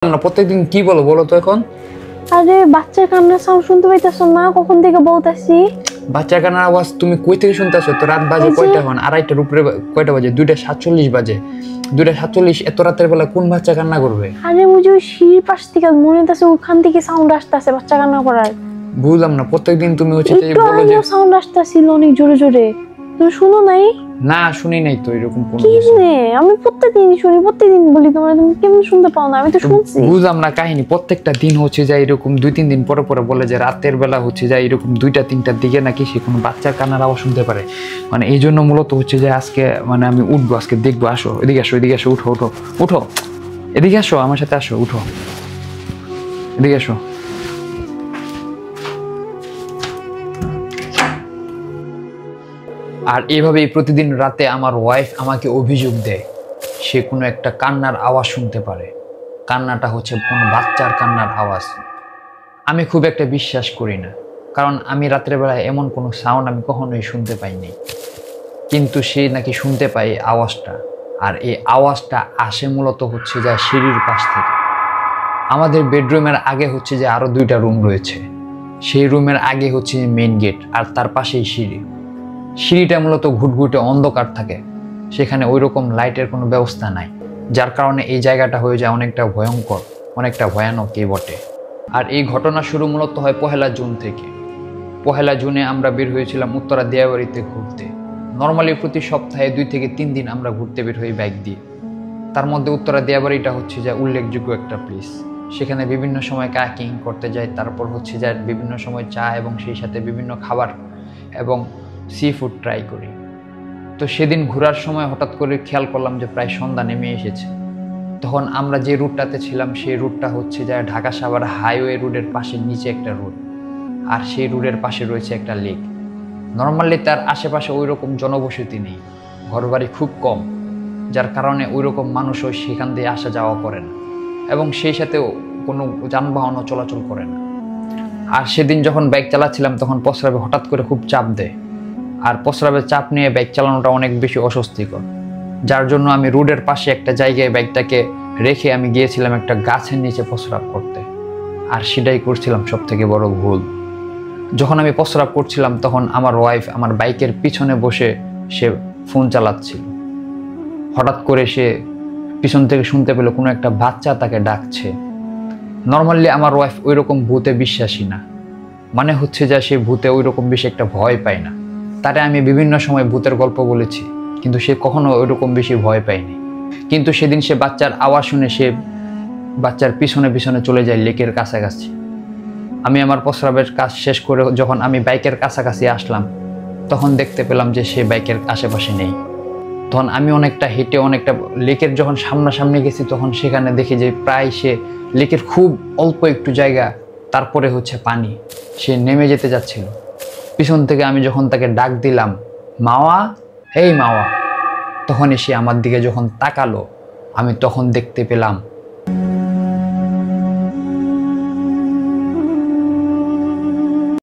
না প্রত্যেকদিন কি বলো বলো তো এখন? আরে বাচ্চার কান্নার সাউন্ড শুনতে পাইতেছো না? কখন থেকে বলতাছি বাচ্চার কান্নার আওয়াজ তুমি কই থেকে শুনতেছো? তো রাত বাজে কয়টা এখন? আড়াইটার উপরে কয়টা বাজে? 2:47 বাজে। 2:47 এত রাতের বেলা কোন বাচ্চা কান্না করবে? আরে ওই যে সিঁড়ির পাশ থেকে মনে হইতাছে ওখান থেকে সাউন্ড আসতেছে বাচ্চা কান্না করার। বুঝলাম না প্রত্যেকদিন তুমি হচ্ছে যে একটু বলো যে সাউন্ড আসতেছিল অনেক জোরে জোরে, তুমি শুনো নাই? না শুনি নাই তো এরকম কোনো কি কিছু। নে আমি প্রত্যেকদিন শুনি, প্রত্যেকদিন বলি তোমার, তুমি কেমন শুনতে পাও না? আমি তো শুনছি। বুঝলাম না কাহিনী, প্রত্যেকটা দিন হচ্ছে যায় এরকম 2-3 দিন পরে পরে বলে যে রাতের বেলা হচ্ছে যায় এরকম 2টা-3টার দিকে নাকি সে কোনো বাচ্চার কান্নার আওয়াজ শুনতে পারে। মানে এই জন্য মূলত হচ্ছে যে আজকে মানে আমি উঠবো, আজকে দেখবো। আসো এদিকে আসো, এদিকে আসো, উঠো উঠো উঠো, এদিকে আসো, আমার সাথে আসো, উঠো এদিকে আসো। আর এভাবেই প্রতিদিন রাতে আমার ওয়াইফ আমাকে অভিযোগ দেয় সে কোনো একটা কান্নার আওয়াজ শুনতে পারে। কান্নাটা হচ্ছে কোনো বাচ্চার কান্নার আওয়াজ। আমি খুব একটা বিশ্বাস করি না, কারণ আমি রাতের বেলায় এমন কোনো সাউন্ড আমি কখনোই শুনতে পাইনি, কিন্তু সে নাকি শুনতে পায় এই আওয়াজটা। আর এই আওয়াজটা আসে মূলত হচ্ছে যায় সিঁড়ির পাশ থেকে। আমাদের বেডরুমের আগে হচ্ছে যে আরও 2টা রুম রয়েছে, সেই রুমের আগে হচ্ছে মেইন গেট আর তার পাশেই সিঁড়ি। সিঁড়িটা মূলত ঘুটঘুটে অন্ধকার থাকে, সেখানে ওই রকম লাইটের কোনো ব্যবস্থা নাই, যার কারণে এই জায়গাটা হয়ে যায় অনেকটা ভয়ঙ্কর, অনেকটা ভয়ানকই বটে। আর এই ঘটনা শুরু মূলত হয় 1 জুন থেকে। 1 জুনে আমরা বের হয়েছিলাম উত্তরা দিয়াবাড়িতে ঘুরতে। নর্মালি প্রতি সপ্তাহে 2 থেকে 3 দিন আমরা ঘুরতে বের হই বাইক দিয়ে। তার মধ্যে উত্তরা দিয়াবাড়িটা হচ্ছে যে উল্লেখযোগ্য একটা প্লেস। সেখানে বিভিন্ন সময় কায়াকিং করতে যাই, তারপর হচ্ছে যে বিভিন্ন সময় চা এবং সেই সাথে বিভিন্ন খাবার এবং সি ফুড ট্রাই করি। তো সেদিন ঘোরার সময় হঠাৎ করে খেয়াল করলাম যে প্রায় সন্ধ্যা নেমে এসেছে। তখন আমরা যে রুটটাতে ছিলাম সেই রুটটা হচ্ছে যায় ঢাকা সাভার হাইওয়ে রোডের পাশে নিচে একটা রোড, আর সেই রোডের পাশে রয়েছে একটা লেক। নর্মালি তার আশেপাশে ওই রকম জনবসতি নেই, ঘরবাড়ি খুব কম, যার কারণে ওই রকম মানুষও সেখান দিয়ে আসা যাওয়া করে না এবং সেই সাথেও কোনো যানবাহনও চলাচল করে না। আর সেদিন যখন বাইক চালাচ্ছিলাম তখন প্রস্রাবে হঠাৎ করে খুব চাপ দেয়, আর প্রস্রাবের চাপ নিয়ে বাইক চালানোটা অনেক বেশি অস্বস্তিকর, যার জন্য আমি রোডের পাশে একটা জায়গায় বাইকটাকে রেখে আমি গিয়েছিলাম একটা গাছের নিচে প্রস্রাব করতে। আর সেটাই করছিলাম সব থেকে বড় ভুল। যখন আমি প্রস্রাব করছিলাম তখন আমার ওয়াইফ আমার বাইকের পিছনে বসে সে ফোন চালাচ্ছিল। হঠাৎ করে সে পিছন থেকে শুনতে পেল কোনো একটা বাচ্চা তাকে ডাকছে। নর্মালি আমার ওয়াইফ ওই রকম ভূতে বিশ্বাসী না, মানে হচ্ছে যে সে ভূতে ওই রকম বেশি একটা ভয় পায় না। তারে আমি বিভিন্ন সময় ভূতের গল্প বলেছি, কিন্তু সে কখনো ওই রকম বেশি ভয় পায়নি। কিন্তু সেদিন সে বাচ্চার আওয়াজ শুনে সে বাচ্চার পিছনে পিছনে চলে যায় লেকের কাছাকাছি। আমি আমার প্রস্রাবের কাজ শেষ করে যখন আমি বাইকের কাছাকাছি আসলাম তখন দেখতে পেলাম যে সে বাইকের আশেপাশে নেই। তখন আমি অনেকটা হেঁটে অনেকটা লেকের যখন সামনাসামনি গেছি তখন সেখানে দেখি যে প্রায় সে লেকের খুব অল্প একটু জায়গা, তারপরে হচ্ছে পানি, সে নেমে যেতে যাচ্ছিল। পিছন থেকে আমি যখন তাকে ডাক দিলাম, মাওয়া, এই মাওয়া, তখনই সে আমার দিকে যখন তাকালো আমি তখন দেখতে পেলাম